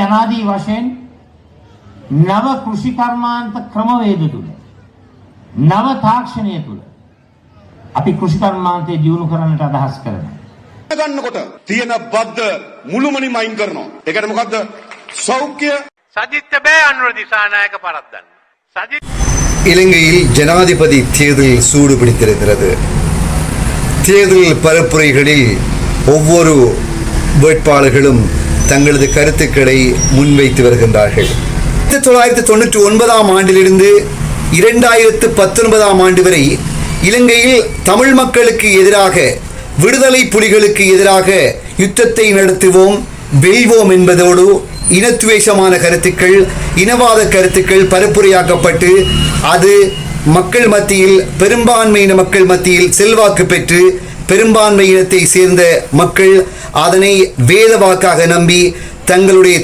අනාදී වශයෙන් නව කෘෂි කර්මාන්ත ක්‍රමවේද තුල නව තාක්ෂණය තුල අපි කෘෂි කර්මාන්තය දියුණු කරන්නට අදහස් කරනවා. ගන්නකොට තියෙන බද්ද මුළුමනින්ම අයින් කරනවා. ඒකට මොකද්ද? සෞඛ්‍ය සජිත් බෑ අනුර දිසානායක පරද්දන්න. සජිත් இலங்கையில் ஜனாதிபதி தேர்தல் சூடு பிடித்திருக்கிறது. தேர்தல் பரப்புரைகளில் ஒவ்வொரு வேட்பாளர்களும் தங்களது கருத்துக்களை முன்வைத்து வருகின்றார்கள். 1999 ஆண்டிலிருந்து 2019 ஆண்டு வரை இலங்கையில் தமிழ் மக்களுக்கு எதிராக, விடுதலை புலிகளுக்கு எதிராக யுத்தத்தை நடத்துவோம், வெல்வோம் என்பதோடு இனத்துவேஷமான கருத்துக்கள், இனவாத கருத்துக்கள் பரப்புரையாக்கப்பட்டு அது மக்கள் மத்தியில், பெரும்பான்மையின மக்கள் மத்தியில் செல்வாக்கு பெற்று பெரும்பான்மை இனத்தை சேர்ந்த மக்கள் அதனை வேத வாக்காக நம்பி தங்களுடைய